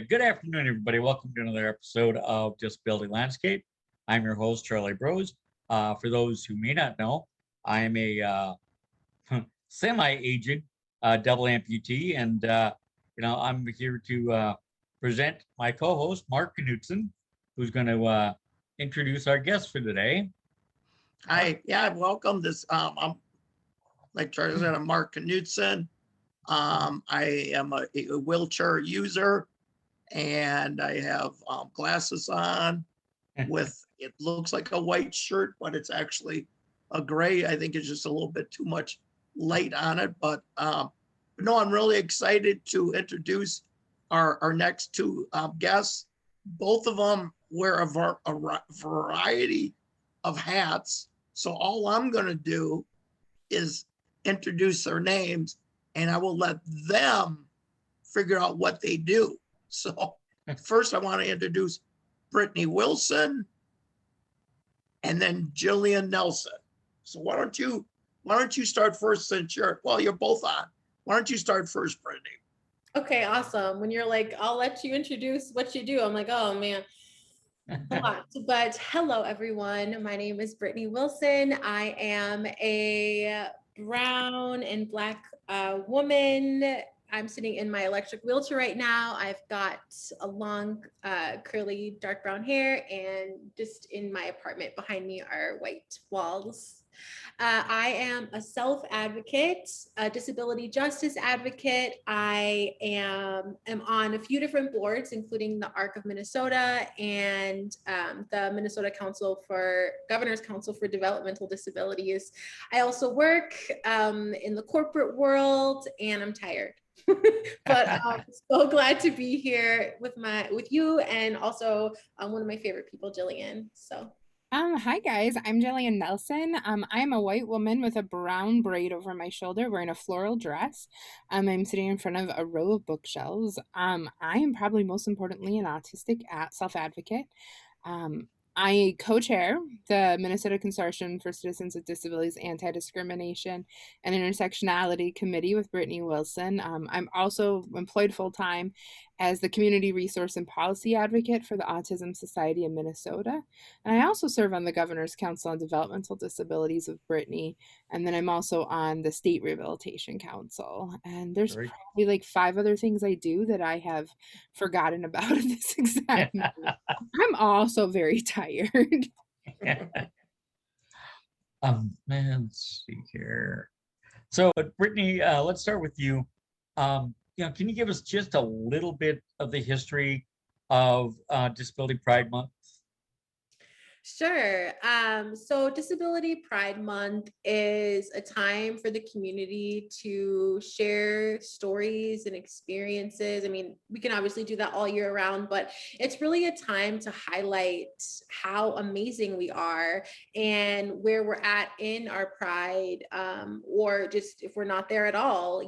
Good afternoon, everybody. Welcome to another episode of Disability Landscape. I'm your host, Charlie Bros. For those who may not know, I am a semi-aged double amputee, and I'm here to present my co-host, Mark Knutson, who's going to introduce our guest for today. Hi, welcome. I'm like Charlie said, I'm Mark Knutson. I am a wheelchair user, and I have glasses on with, it looks like a white shirt, but it's actually a gray. I think it's just a little bit too much light on it, but no, I'm really excited to introduce our next two guests. Both of them wear a variety of hats. So all I'm going to do is introduce their names, and I will let them figure out what they do. So first I want to introduce Brittany Wilson and then Jillian Nelson. So why don't you start first, since you're both on. Why don't you start first, Brittany? Okay, awesome. When you're like, I'll let you introduce what you do, I'm like, oh man, a lot. But hello, everyone. My name is Brittany Wilson. I am a brown and Black woman. I'm sitting in my electric wheelchair right now. I've got a long, curly, dark brown hair, and just in my apartment behind me are white walls. I am a self-advocate, a disability justice advocate. I am on a few different boards, including the ARC of Minnesota and the Minnesota Governor's Council for Developmental Disabilities. I also work in the corporate world, and I'm tired. But I'm so glad to be here with you, and also one of my favorite people, Jillian. So. Hi guys, I'm Jillian Nelson. I'm a white woman with a brown braid over my shoulder wearing a floral dress. I'm sitting in front of a row of bookshelves. I am probably most importantly an autistic self-advocate. I co-chair the Minnesota Consortium for Citizens with Disabilities Anti-Discrimination and Intersectionality Committee with Brittany Wilson. I'm also employed full-time as the Community Resource and Policy Advocate for the Autism Society of Minnesota. And I also serve on the Governor's Council on Developmental Disabilities with Brittany. And then I'm also on the State Rehabilitation Council. And there's probably like 5 other things I do that I have forgotten about at this exact moment. I'm also very tired. Let's see here. So, Brittany, let's start with you. Can you give us just a little bit of the history of Disability Pride Month? Sure. So Disability Pride Month is a time for the community to share stories and experiences. I mean, we can obviously do that all year round, but it's really a time to highlight how amazing we are and where we're at in our pride, or just if we're not there at all,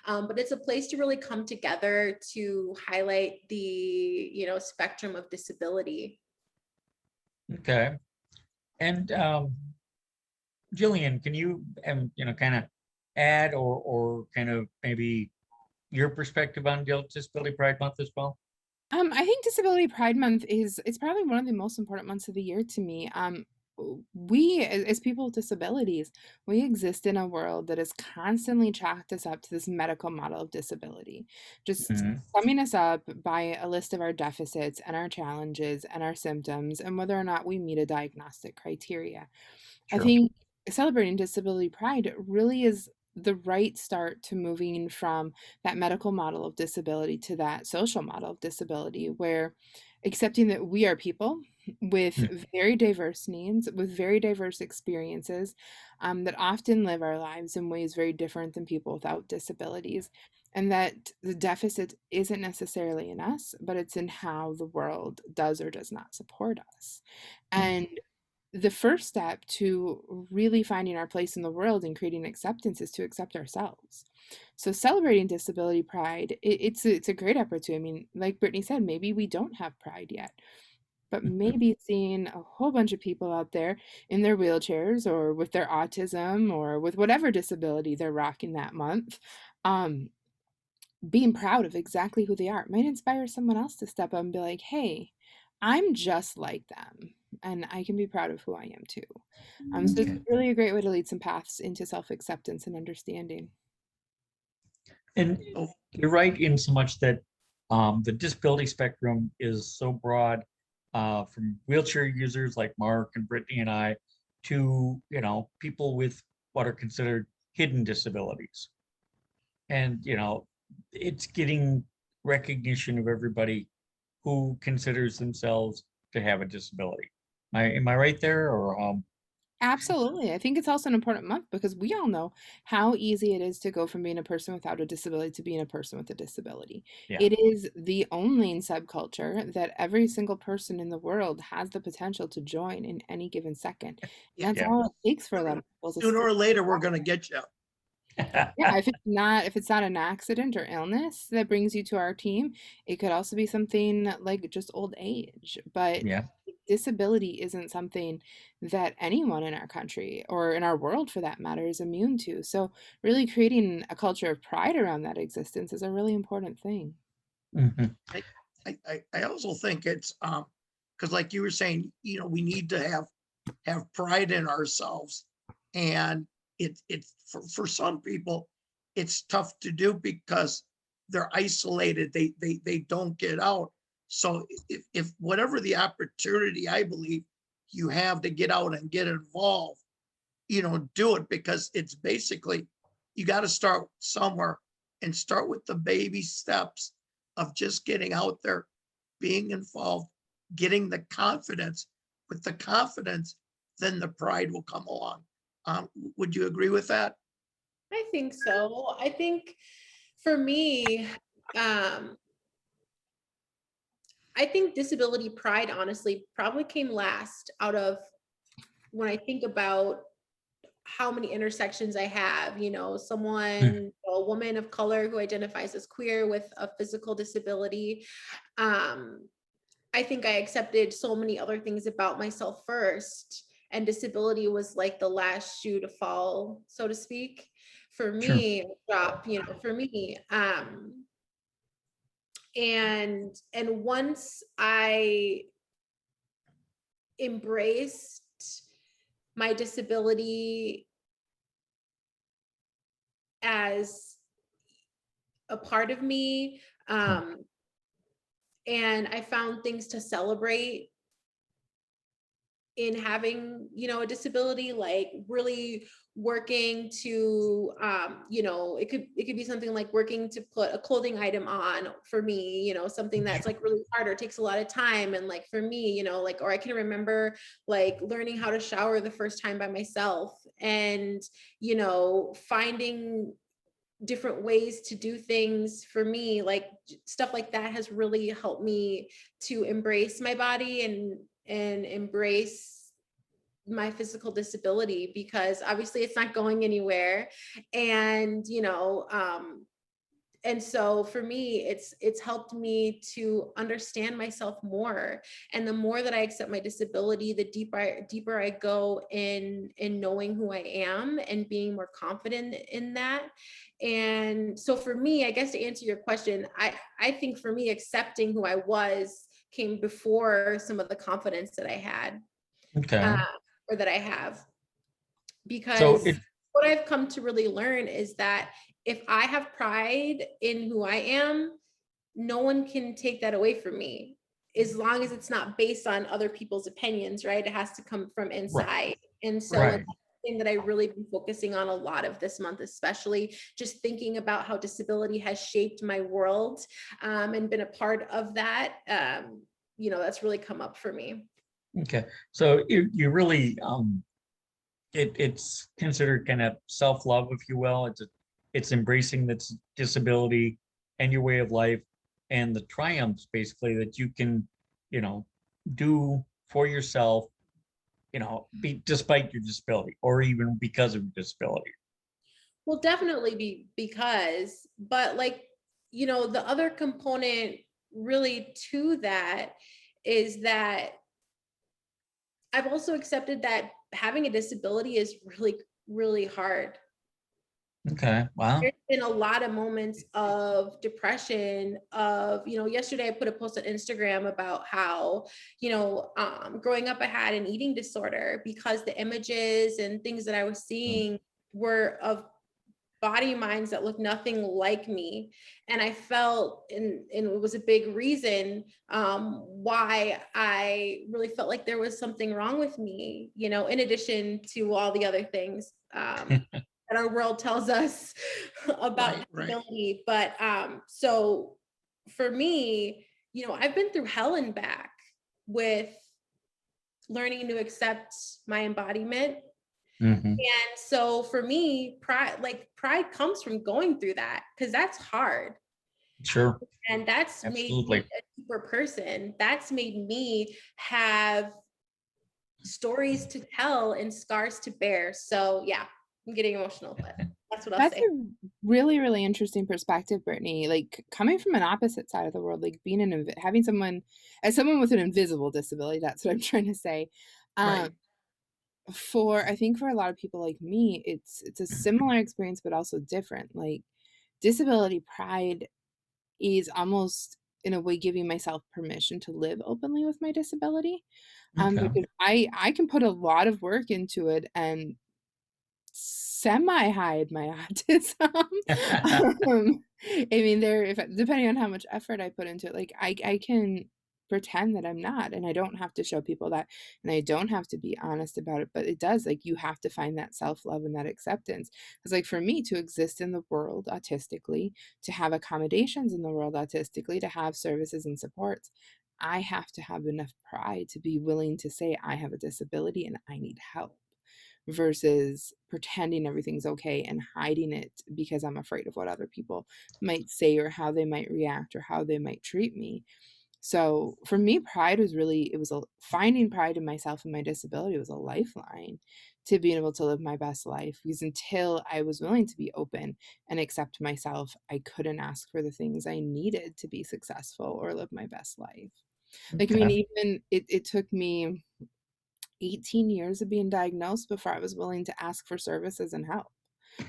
but it's a place to really come together to highlight the, spectrum of disability. Okay. And Jillian, can you kind of add or kind of maybe your perspective on Disability Pride Month as well? I think Disability Pride Month it's probably one of the most important months of the year to me. We as people with disabilities, we exist in a world that has constantly chalked us up to this medical model of disability, just summing us up by a list of our deficits and our challenges and our symptoms and whether or not we meet a diagnostic criteria. Sure. I think celebrating disability pride really is the right start to moving from that medical model of disability to that social model of disability, where accepting that we are people with very diverse needs, with very diverse experiences, that often live our lives in ways very different than people without disabilities, and that the deficit isn't necessarily in us, but it's in how the world does or does not support us. And the first step to really finding our place in the world and creating acceptance is to accept ourselves. So celebrating disability pride, it's a great opportunity. I mean, like Brittany said, maybe we don't have pride yet, but maybe seeing a whole bunch of people out there in their wheelchairs or with their autism or with whatever disability they're rocking that month, being proud of exactly who they are. It might inspire someone else to step up and be like, hey, I'm just like them and I can be proud of who I am too. So it's Okay. really a great way to lead some paths into self-acceptance and understanding. And Oh, you're right in so much that the disability spectrum is so broad, from wheelchair users like Mark and Brittany and I to, people with what are considered hidden disabilities. And, it's getting recognition of everybody who considers themselves to have a disability. Am I right there? Or Absolutely. I think it's also an important month because we all know how easy it is to go from being a person without a disability to being a person with a disability. yeah, It is the only subculture that every single person in the world has the potential to join in any given second. yeah. And that's yeah. all it takes for a lot of people to Sooner or later, we're going to get you. yeah, if it's not an accident or illness that brings you to our team, it could also be something like just old age. But Yeah. disability isn't something that anyone in our country or in our world for that matter is immune to. So really creating a culture of pride around that existence is a really important thing. Mhm. I also think it's because like you were saying, we need to have pride in ourselves. And it's for some people, it's tough to do because they're isolated. They don't get out. So if whatever the opportunity I believe you have to get out and get involved, do it, because it's basically you got to start somewhere and start with the baby steps of just getting out there, being involved, getting the confidence. With the confidence, then the pride will come along. Would you agree with that? I think so. I think for me, um, I think disability pride honestly probably came last out of when I think about how many intersections I have, someone, a woman of color who identifies as queer with a physical disability. Um, I think I accepted so many other things about myself first, and disability was like the last shoe to fall, so to speak, for Sure. me, drop, for me. And once I embraced my disability as a part of me, Sure. and I found things to celebrate in having, a disability, like really working to, it could be something like working to put a clothing item on for me, something that's like really hard or takes a lot of time. And like for me, like, or I can remember like learning how to shower the first time by myself, and, finding different ways to do things for me, like stuff like that has really helped me to embrace my body and embrace my physical disability, because obviously it's not going anywhere. And and so for me, it's helped me to understand myself more. And the more that I accept my disability, the deeper I go in knowing who I am and being more confident in that. And so for me, I guess to answer your question, I think for me, accepting who I was came before some of the confidence that I had, Okay. uh, or that I have, So because what I've come to really learn is that if I have pride in who I am, no one can take that away from me, as long as it's not based on other people's opinions, right? It has to come from right, inside. And so right. that's the thing that I really been focusing on a lot of this month, especially just thinking about how disability has shaped my world, and been a part of that. That's really come up for me. Okay. So you really it's considered kind of self-love, if you will. It's embracing that disability and your way of life and the triumphs basically that you can, you know, do for yourself, despite your disability or even because of your disability. Well, definitely but like, the other component really to that is that I've also accepted that having a disability is really, really hard. Okay. Wow. There's been a lot of moments of depression of, yesterday I put a post on Instagram about how, growing up I had an eating disorder because the images and things that I was seeing were of body minds that look nothing like me. And I felt, and it was a big reason why I really felt like there was something wrong with me, in addition to all the other things that our world tells us about Right. disability. But so for me, I've been through hell and back with learning to accept my embodiment. Hmm. And so for me, pride comes from going through that, because that's hard. Sure. And that's made me Absolutely. a deeper person. That's made me have stories to tell and scars to bear. So yeah, I'm getting emotional, but that's what I'll That's say. a really, really interesting perspective, Brittany. Like coming from an opposite side of the world, like being having someone as someone with an invisible disability, that's what I'm trying to say. Um, Right. I think for a lot of people like me, it's a similar experience, but also different. Like disability pride is almost in a way giving myself permission to live openly with my disability. Okay. Because I can put a lot of work into it and semi hide my autism. I mean, if depending on how much effort I put into it, like I can pretend that I'm not, and I don't have to show people that, and I don't have to be honest about it. But it does, like, you have to find that self love and that acceptance. Because, like, for me to exist in the world autistically, to have accommodations in the world autistically, to have services and supports, I have to have enough pride to be willing to say I have a disability and I need help versus pretending everything's okay and hiding it because I'm afraid of what other people might say or how they might react or how they might treat me. So for me, pride was really, finding pride in myself and my disability was a lifeline to being able to live my best life. Because until I was willing to be open and accept myself, I couldn't ask for the things I needed to be successful or live my best life. Like, I mean, Okay. even it took me 18 years of being diagnosed before I was willing to ask for services and help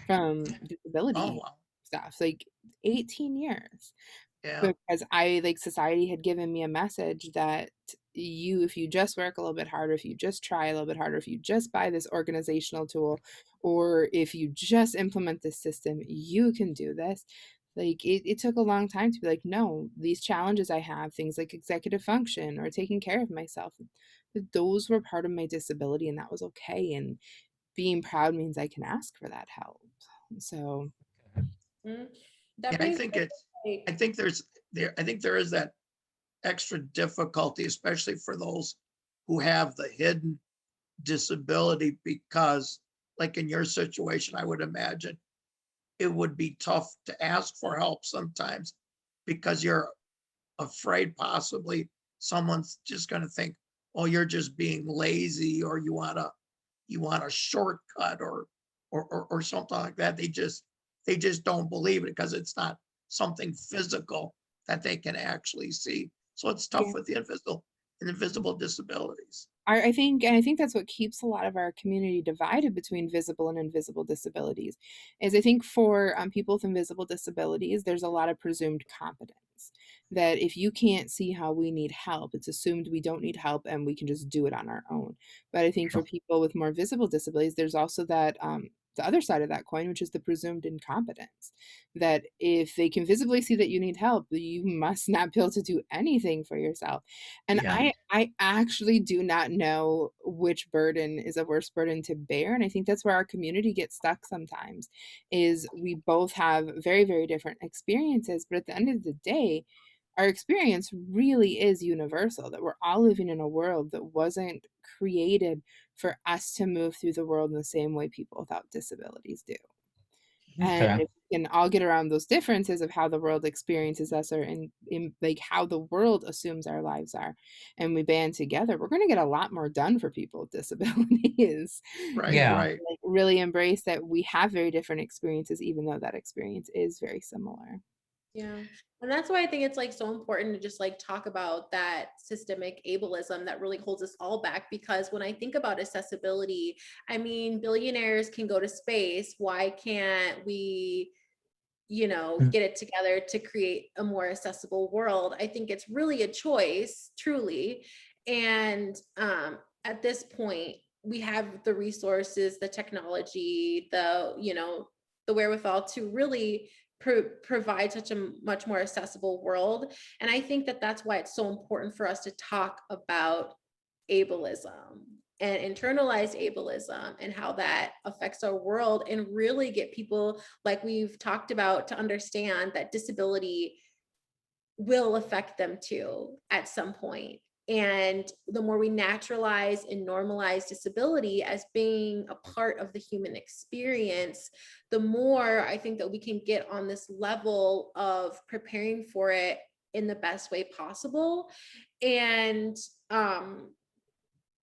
from Oh, disability wow. stuff, like 18 years. Yeah. Because society had given me a message that if you just work a little bit harder, if you just try a little bit harder, if you just buy this organizational tool, or if you just implement this system, you can do this. Like it took a long time to be like, no, these challenges I have, things like executive function or taking care of myself, those were part of my disability and that was okay. And being proud means I can ask for that help. So Mhm. That Yeah, I brings think up, it's, I like, think I think there is that extra difficulty, especially for those who have the hidden disability, because like in your situation, I would imagine it would be tough to ask for help sometimes because you're afraid possibly someone's just going to think, oh, you're just being lazy, or you want a shortcut, or something like that. They just don't believe it because it's not something physical that they can actually see. So it's tough yeah. with the invisible disabilities. I think that's what keeps a lot of our community divided between visible and invisible disabilities. Is I think for people with invisible disabilities, there's a lot of presumed competence. That if you can't see how we need help, it's assumed we don't need help and we can just do it on our own. But I think for Sure. people with more visible disabilities, there's also that the other side of that coin, which is the presumed incompetence. That if they can visibly see that you need help, you must not be able to do anything for yourself. And Yeah. I actually do not know which burden is a worse burden to bear, and I think that's where our community gets stuck sometimes, is we both have very, very different experiences, but at the end of the day, our experience really is universal, that we're all living in a world that wasn't created for us to move through the world in the same way people without disabilities do. And Okay. if we can all get around those differences of how the world experiences us or in like how the world assumes our lives are, and we band together, we're going to get a lot more done for people with disabilities. Right, Yeah. right. Like really embrace that we have very different experiences, even though that experience is very similar. Yeah. And that's why I think it's like so important to just like talk about that systemic ableism that really holds us all back. Because when I think about accessibility, I mean, billionaires can go to space. Why can't we, get it together to create a more accessible world? I think it's really a choice, truly. And at this point, we have the resources, the technology, the wherewithal to really provide such a much more accessible world. And I think that that's why it's so important for us to talk about ableism and internalized ableism and how that affects our world, and really get people, like we've talked about, to understand that disability will affect them too at some point. And the more we naturalize and normalize disability as being a part of the human experience, the more I think that we can get on this level of preparing for it in the best way possible. And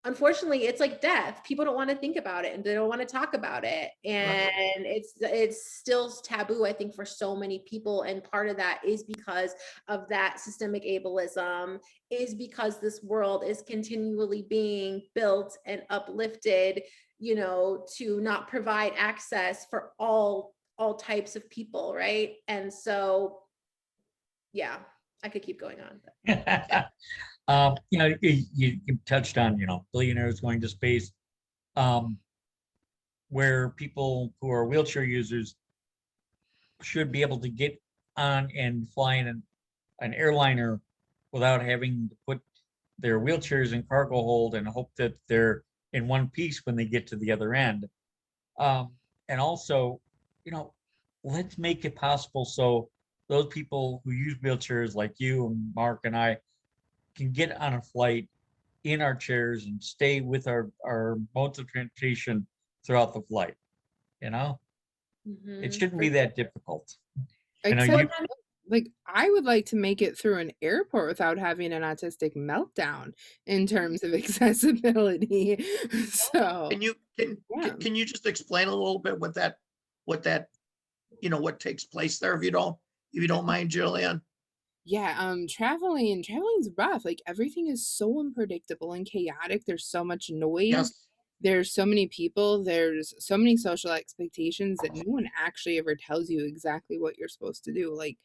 unfortunately, it's like death. People don't want to think about it and they don't want to talk about it. And it's still taboo, I think, for so many people. And part of that is because of that systemic ableism, is because this world is continually being built and uplifted, to not provide access for all types of people, right? And so, yeah, I could keep going on. You touched on, billionaires going to space, where people who are wheelchair users should be able to get on and fly in an airliner without having to put their wheelchairs in cargo hold and hope that they're in one piece when they get to the other end. And also, let's make it possible so those people who use wheelchairs like you and Mark and I can get on a flight in our chairs and stay with our modes of transportation throughout the flight. It shouldn't be that difficult. Except, like, I would like to make it through an airport without having an autistic meltdown in terms of accessibility. So Can you just explain a little bit what that what takes place there, if you don't mind, Jillian? yeah, traveling's rough. Like, everything is so unpredictable and chaotic. There's so much noise. Yes. There's so many people. There's so many social expectations that no one actually ever tells you exactly what you're supposed to do. Like,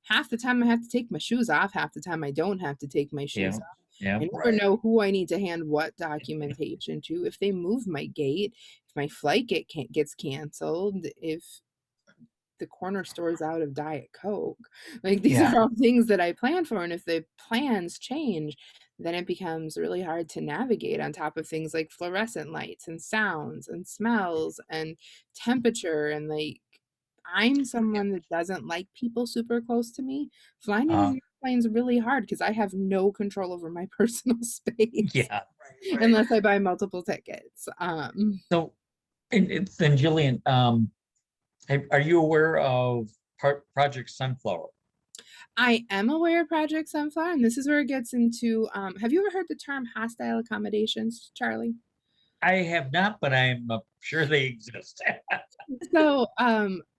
half the time I have to take my shoes off, half the time I don't have to take my shoes off. Yeah. I never know who I need to hand what documentation to. If they move my gate, if my flight gets canceled, if the corner store's out of Diet Coke. Like, these are all things that I plan for, and if the plans change, then it becomes really hard to navigate, on top of things like fluorescent lights and sounds and smells and temperature. And like, I'm someone that doesn't like people super close to me. Flying in an airplane's really hard because I have no control over my personal space unless I buy multiple tickets. So, and then Jillian, are you aware of Project Sunflower? I am aware of Project Sunflower, and this is where it gets into, have you ever heard the term hostile accommodations, Charlie? I have not, but I'm sure they exist. So,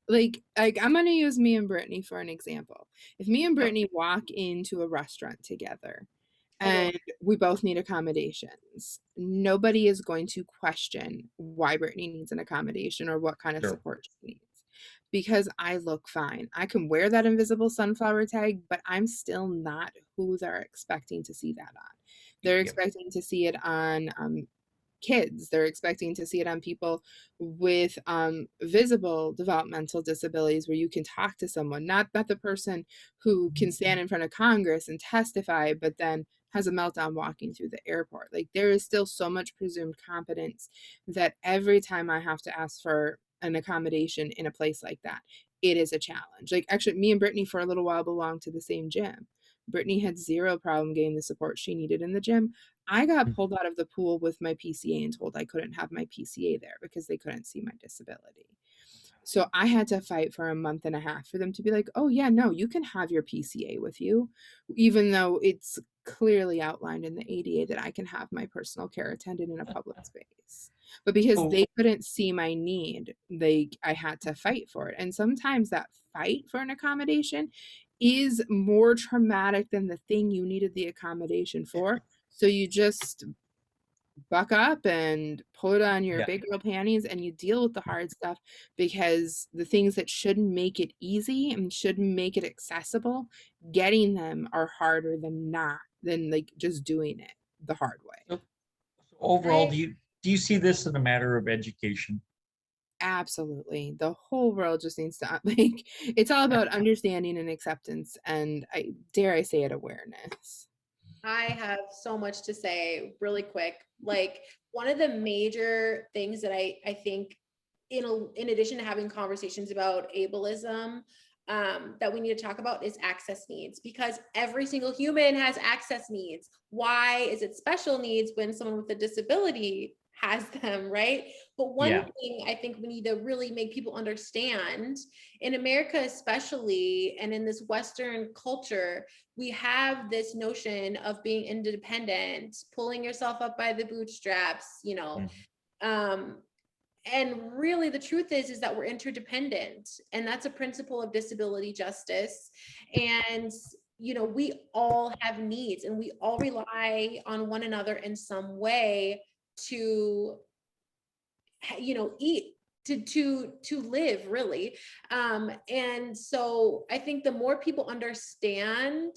like I'm gonna use me and Brittany for an example. If me and Brittany walk into a restaurant together and we both need accommodations, nobody is going to question why Brittany needs an accommodation or what kind of support she needs. Because I look fine. I can wear that invisible sunflower tag, but I'm still not who they're expecting to see that on. They're expecting to see it on kids. They're expecting to see it on people with visible developmental disabilities, where you can talk to someone, not the person who can stand in front of Congress and testify, but then has a meltdown walking through the airport. Like, there is still so much presumed competence that every time I have to ask for an accommodation in a place like that, it is a challenge. Like, actually, me and Brittany for a little while belonged to the same gym. Brittany had zero problem getting the support she needed in the gym. I got pulled out of the pool with my PCA and told I couldn't have my PCA there because they couldn't see my disability. So I had to fight for a month and a half for them to be like, oh yeah, no, you can have your PCA with you, even though it's clearly outlined in the ADA that I can have my personal care attendant in a public space. But because they couldn't see my need, I had to fight for it. And sometimes that fight for an accommodation is more traumatic than the thing you needed the accommodation for. So you just buck up and put on your Yeah. big girl panties and you deal with the hard stuff, because the things that shouldn't make it easy and shouldn't make it accessible, getting them are harder than like just doing it the hard way. So overall, I do you see this in a matter of education? Absolutely. The whole world just needs to like, it's all about understanding and acceptance, and I dare I say it, awareness. I have so much to say really quick. Like one of the major things that I think in addition to having conversations about ableism, that we need to talk about is access needs, because every single human has access needs. Why is it special needs when someone with a disability has them, right? But one Yeah. thing I think we need to really make people understand, in America especially, and in this Western culture, we have this notion of being independent, pulling yourself up by the bootstraps, Mhm. um, and really the truth is that we're interdependent, and that's a principle of disability justice. And we all have needs, and we all rely on one another in some way to eat, to live, really. And so I think the more people understand,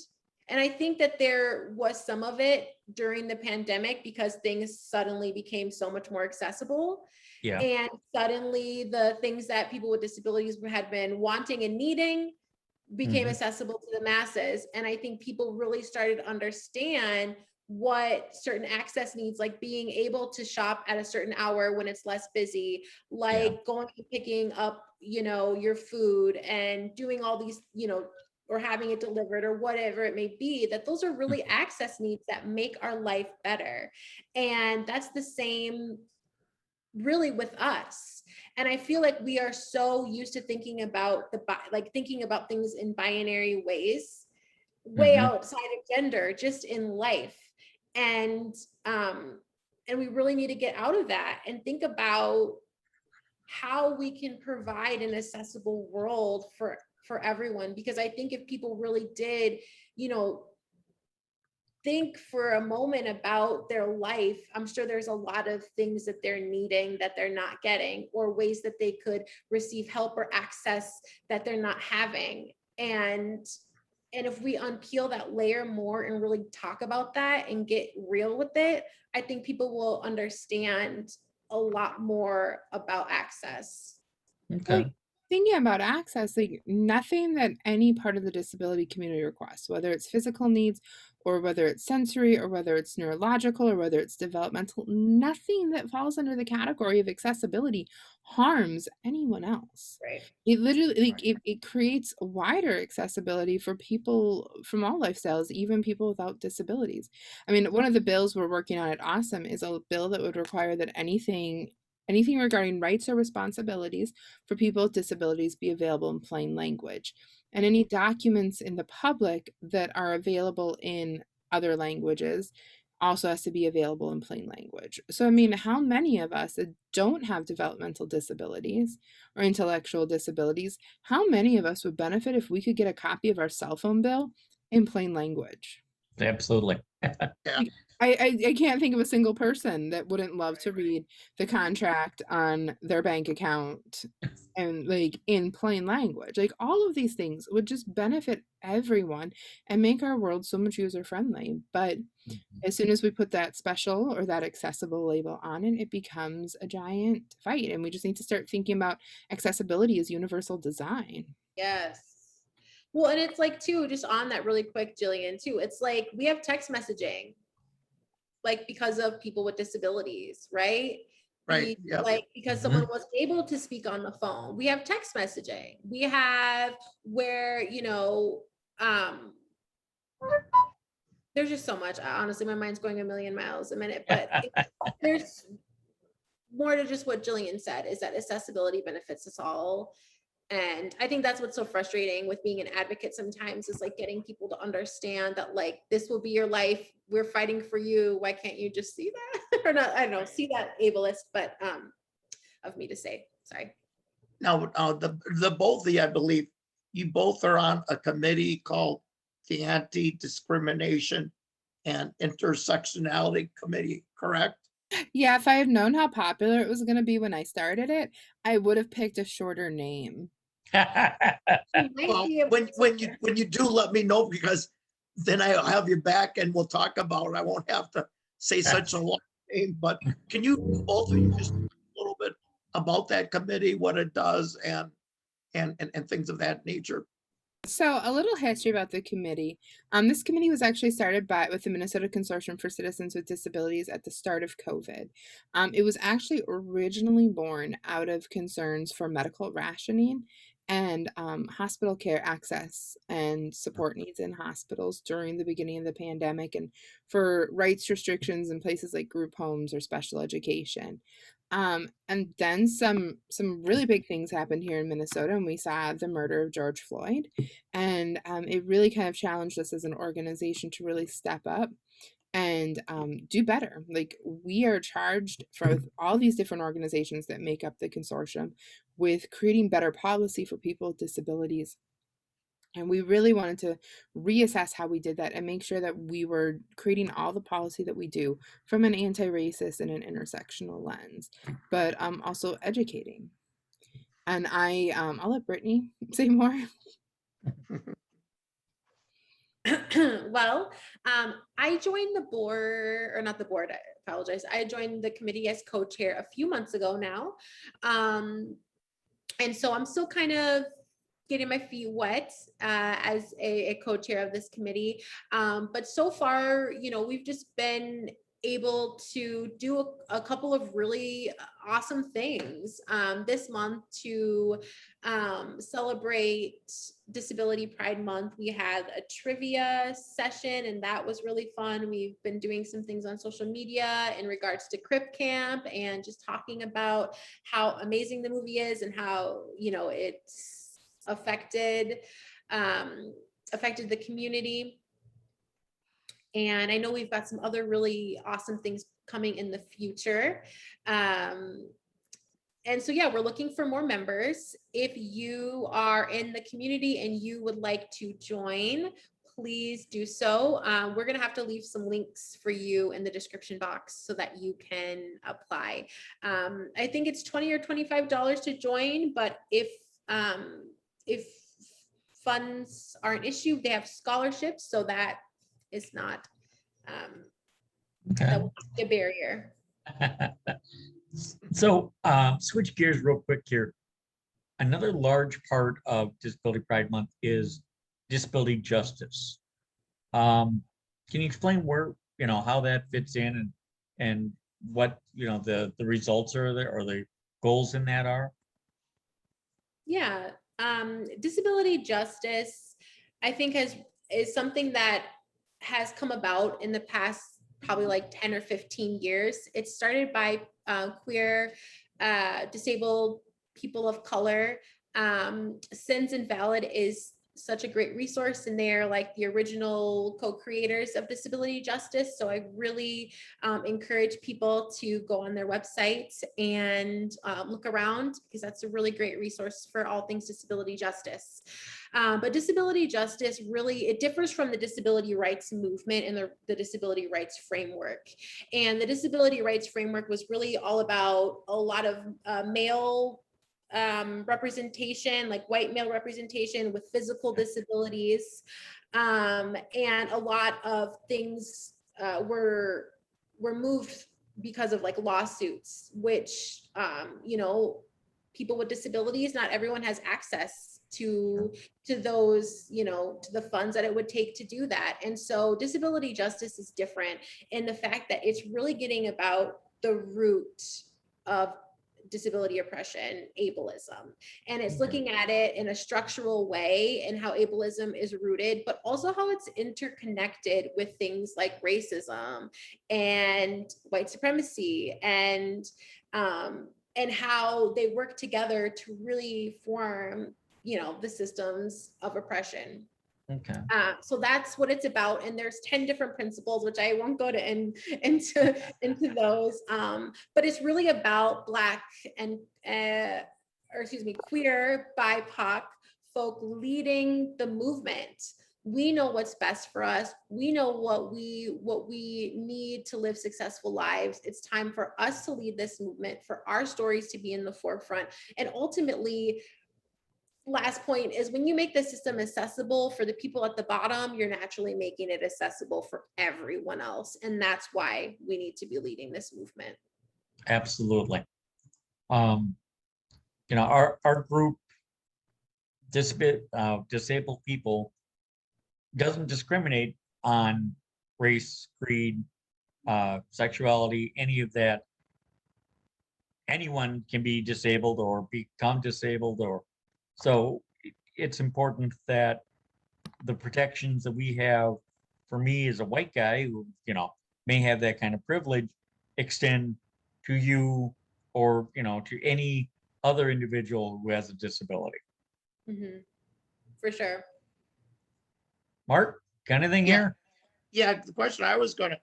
and I think that there was some of it during the pandemic because things suddenly became so much more accessible, Yeah. and suddenly the things that people with disabilities had been wanting and needing became Mhm. accessible to the masses. And I think people really started to understand what certain access needs, like being able to shop at a certain hour when it's less busy, Yeah. like going and picking up, your food and doing all these, or having it delivered or whatever it may be, that those are really Mhm. access needs that make our life better. And that's the same really with us. And I feel like we are so used to thinking about thinking about things in binary ways, way Mhm. outside of gender, just in life. And um and we really need to get out of that and think about how we can provide an accessible world for everyone. Because I think if people really did, you know think for a moment about their life, I'm sure there's a lot of things that they're needing that they're not getting, or ways that they could receive help or access that they're not having. And if we unpeel that layer more and really talk about that and get real with it, I think people will understand a lot more about access. Okay. Like, thinking about access, like nothing that any part of the disability community requests, whether it's physical needs or whether it's sensory or whether it's neurological or whether it's developmental, nothing that falls under the category of accessibility harms anyone else. Right. It literally, like, it creates wider accessibility for people from all lifestyles, even people without disabilities. I mean, one of the bills we're working on at Awesome is a bill that would require that anything regarding rights or responsibilities for people with disabilities be available in plain language. And any documents in the public that are available in other languages also has to be available in plain language. So, I mean, how many of us that don't have developmental disabilities or intellectual disabilities, how many of us would benefit if we could get a copy of our cell phone bill in plain language? Absolutely. Yeah. Like, I can't think of a single person that wouldn't love to read the contract on their bank account and like in plain language. Like all of these things would just benefit everyone and make our world so much user friendly. But Mhm. as soon as we put that special or that accessible label on it, it becomes a giant fight. And we just need to start thinking about accessibility as universal design. Yes. Well, and it's like too, just on that really quick, Jillian, too, it's like we have text messaging, like because of people with disabilities, right? Right. Yep. Like because someone Mhm. was able to speak on the phone. We have text messaging. We have where, um, there's just so much. Honestly, my mind's going a million miles a minute, but there's more to just what Jillian said, is that accessibility benefits us all. And I think that's what's so frustrating with being an advocate sometimes, is like getting people to understand that like this will be your life. We're fighting for you. Why can't you just see that? Or not, I don't know, see that ableist, but of me to say. Sorry. Now, the both of you, I believe, you both are on a committee called the Anti-Discrimination and Intersectionality Committee, correct? Yeah, if I had known how popular it was going to be when I started it, I would have picked a shorter name. You might Well, be able to- when you do, let me know, because then I'll have your back and we'll talk about it. I won't have to say such a long name, but can you both of you just talk a little bit about that committee, what it does, and things of that nature? So, a little history about the committee. This committee was actually started with the Minnesota Consortium for Citizens with Disabilities at the start of COVID. It was actually originally born out of concerns for medical rationing and hospital care access and support needs in hospitals during the beginning of the pandemic, and for rights restrictions in places like group homes or special education. And then some really big things happened here in Minnesota, and we saw the murder of George Floyd. And it really kind of challenged us as an organization to really step up and do better. Like, we are charged for all these different organizations that make up the consortium with creating better policy for people with disabilities. And we really wanted to reassess how we did that and make sure that we were creating all the policy that we do from an anti-racist and an intersectional lens, but also educating. And I'll let Brittany say more. Well, I joined the board, or not the board, I apologize. I joined the committee as co-chair a few months ago now. And so I'm still kind of getting my feet wet as a co-chair of this committee. But so far, we've just been able to do a couple of really awesome things this month to celebrate Disability Pride Month. We had a trivia session, and that was really fun. We've been doing some things on social media in regards to Crip Camp and just talking about how amazing the movie is and how, it's affected the community. And I know we've got some other really awesome things coming in the future. And so, yeah, we're looking for more members. If you are in the community and you would like to join, please do so. We're going to have to leave some links for you in the description box so that you can apply. I think it's $20 or $25 to join, but if funds are an issue, they have scholarships, so that is not that will be a barrier. So switch gears real quick here. Another large part of Disability Pride Month is disability justice. Can you explain where, how that fits in and what, the results are there or the goals in that are? Yeah, disability justice, I think is something that has come about in the past probably like 10 or 15 years. It started by queer, disabled people of color. Sins Invalid is such a great resource, and they're like the original co-creators of disability justice. So I really encourage people to go on their website and look around, because that's a really great resource for all things disability justice. But disability justice really, it differs from the disability rights movement and the disability rights framework. And the disability rights framework was really all about a lot of male representation, like white male representation with physical disabilities. And a lot of things were moved because of like lawsuits, which, people with disabilities, not everyone has access to those, to the funds that it would take to do that. And so disability justice is different in the fact that it's really getting about the root of disability oppression, ableism. And it's looking at it in a structural way and how ableism is rooted, but also how it's interconnected with things like racism and white supremacy and how they work together to really form, the systems of oppression. Okay. So that's what it's about. And there's 10 different principles, which I won't go into those. But it's really about Black and, queer, BIPOC folk leading the movement. We know what's best for us. We know what we need to live successful lives. It's time for us to lead this movement, for our stories to be in the forefront. And ultimately, last point is, when you make the system accessible for the people at the bottom, you're naturally making it accessible for everyone else. And that's why we need to be leading this movement. Absolutely. Our group, disabled people, doesn't discriminate on race, creed, sexuality, any of that. Anyone can be disabled or become disabled, or so it's important that the protections that we have, for me as a white guy who, may have that kind of privilege, extend to you or, to any other individual who has a disability. Mm-hmm. For sure. Mark, got anything Yeah. here? Yeah, the question I was gonna,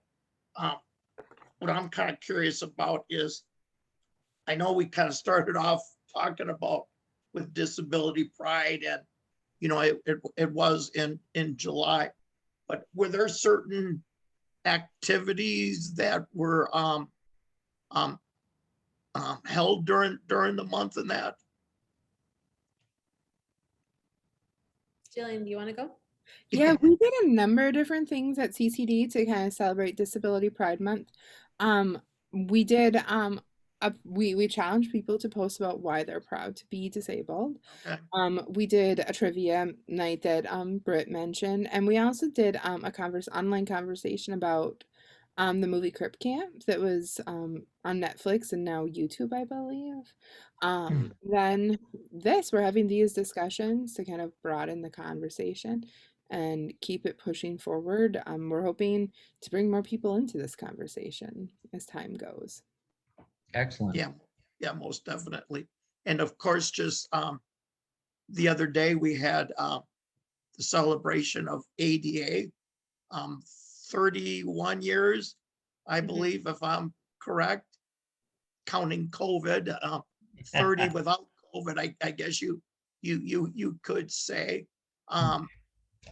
what I'm kind of curious about is, I know we kind of started off talking about with disability pride, and it was in July, but were there certain activities that were held during the month and that? Jillian, do you want to go? Yeah, we did a number of different things at CCD to kind of celebrate Disability Pride Month. We did we challenged people to post about why they're proud to be disabled. Okay. We did a trivia night that Britt mentioned, and we also did a online conversation about the movie Crip Camp that was on Netflix and now YouTube, I believe. Then we're having these discussions to kind of broaden the conversation and keep it pushing forward. We're hoping to bring more people into this conversation as time goes. Excellent. Yeah, most definitely. And of course, just the other day we had the celebration of ADA, 31 years, I believe, if I'm correct, counting COVID, 30 without COVID, I guess you could say.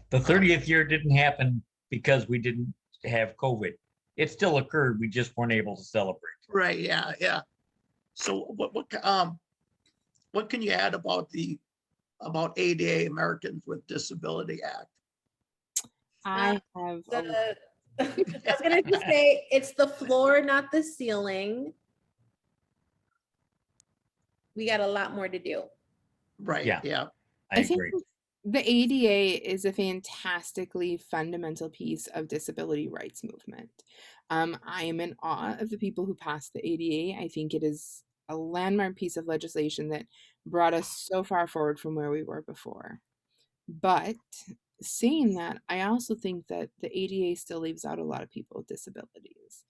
The 30th year didn't happen because we didn't have COVID. It still occurred. We just weren't able to celebrate. Right. Yeah. So what can you add about ADA, Americans with Disability Act? I have I was gonna just say, it's the floor, not the ceiling. We got a lot more to do. Right. Yeah. Yeah. I think agree. the ADA is a fantastically fundamental piece of disability rights movement. I am in awe of the people who passed the ADA. I think it is a landmark piece of legislation that brought us so far forward from where we were before. But saying that, I also think that the ADA still leaves out a lot of people with disabilities.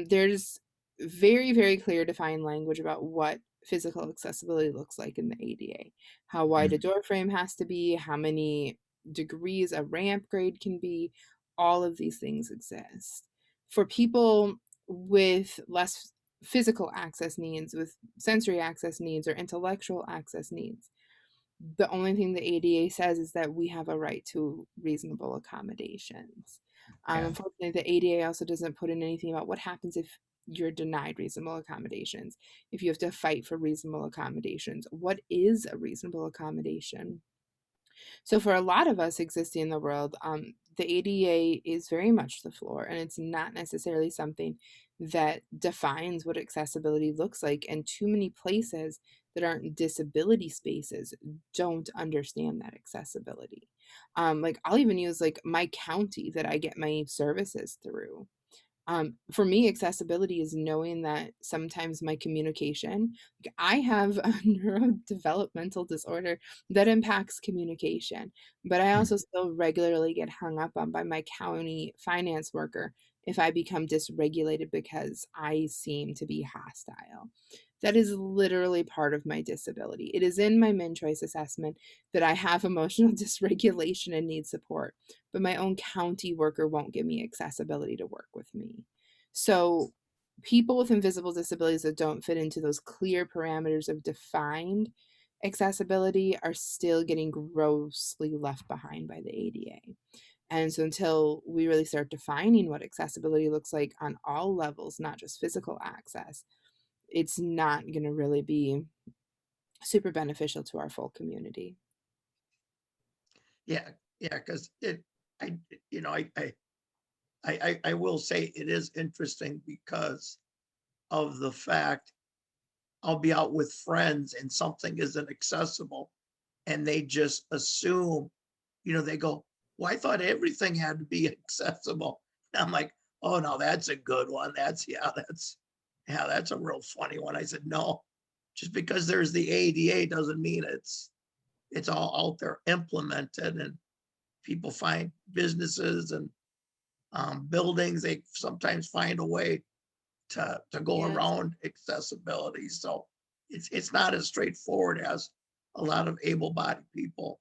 There's very, very clear defined language about what physical accessibility looks like in the ADA, how wide a door frame has to be, how many degrees a ramp grade can be. All of these things exist. For people with less physical access needs, with sensory access needs, or intellectual access needs, the only thing the ADA says is that we have a right to reasonable accommodations. Unfortunately, the ADA also doesn't put in anything about what happens if you're denied reasonable accommodations, if you have to fight for reasonable accommodations. What is a reasonable accommodation? So for a lot of us existing in the world, the ADA is very much the floor, and it's not necessarily something that defines what accessibility looks like. And too many places that aren't disability spaces don't understand that accessibility. Like I'll even use like my county that I get my services through. For me, accessibility is knowing that sometimes my communication, like I have a neurodevelopmental disorder that impacts communication, but I also still regularly get hung up on by my county finance worker if I become dysregulated because I seem to be hostile. That is literally part of my disability. It is in my min-choice assessment that I have emotional dysregulation and need support, but my own county worker won't give me accessibility to work with me. So people with invisible disabilities that don't fit into those clear parameters of defined accessibility are still getting grossly left behind by the ADA. And so until we really start defining what accessibility looks like on all levels, not just physical access, it's not going to really be super beneficial to our full community. Yeah, yeah, because I, you know, I will say it is interesting because of the fact I'll be out with friends and something isn't accessible and they just assume, they go, well, I thought everything had to be accessible. And I'm like, oh no, that's a good one. That's a real funny one. I said, no, just because there's the ADA doesn't mean it's all out there implemented, and people find businesses and buildings, they sometimes find a way to go Yes. around accessibility. So it's not as straightforward as a lot of able-bodied people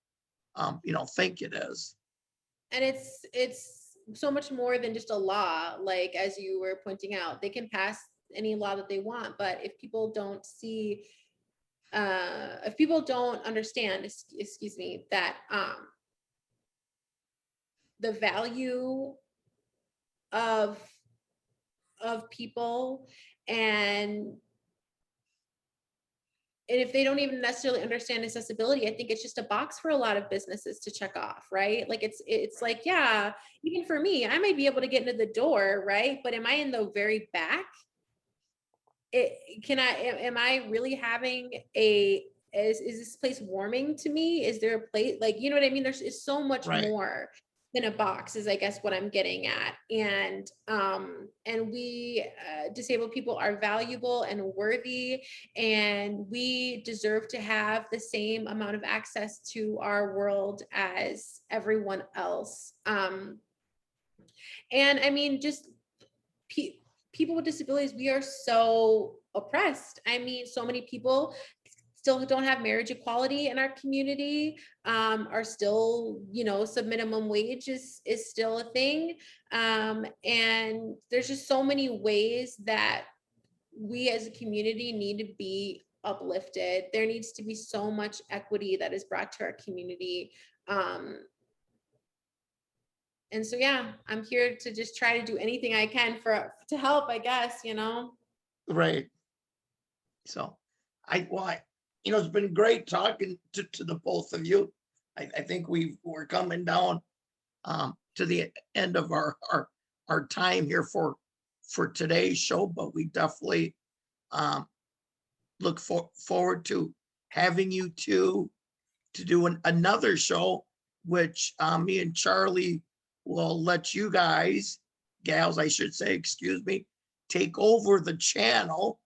think it is. And it's so much more than just a law. Like, as you were pointing out, they can pass any law that they want, but if people don't see, if people don't understand, excuse me, that the value of people, and if they don't even necessarily understand accessibility, I think it's just a box for a lot of businesses to check off, right? Like it's like, yeah, even for me, I might be able to get into the door, right? But am I in the very back? Am I really having is this place warming to me? Is there a place, like, you know what I mean? It's so much Right. more than a box, is I guess what I'm getting at. And we disabled people are valuable and worthy, and we deserve to have the same amount of access to our world as everyone else. And I mean, just people with disabilities, we are so oppressed. I mean, so many people still don't have marriage equality in our community, are still, sub-minimum wage is still a thing. And there's just so many ways that we as a community need to be uplifted. There needs to be so much equity that is brought to our community. And so, yeah, I'm here to just try to do anything I can to help, I guess, Right. So it's been great talking to the both of you. I think we're coming down to the end of our time here for today's show, but we definitely look forward to having you two to do another show, which me and Charlie will let you guys, gals, I should say, excuse me, take over the channel.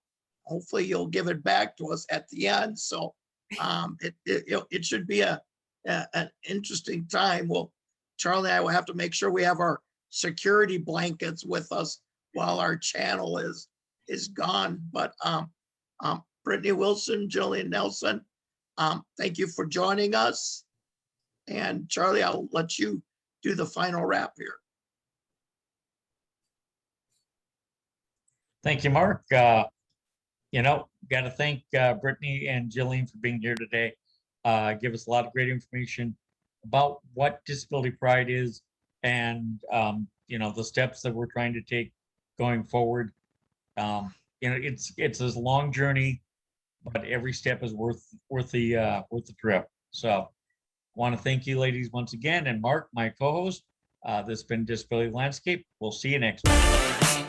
Hopefully you'll give it back to us at the end. So it should be an interesting time. Well, Charlie and I will have to make sure we have our security blankets with us while our channel is gone. But Brittany Wilson, Jillian Nelson, thank you for joining us. And Charlie, I'll let you do the final wrap here. Thank you, Mark. Got to thank Brittany and Jillian for being here today. Give us a lot of great information about what disability pride is, and the steps that we're trying to take going forward. It's a long journey, but every step is worth the trip. So I want to thank you ladies once again, and Mark, my co-host. This has been Disability Landscape. We'll see you next week.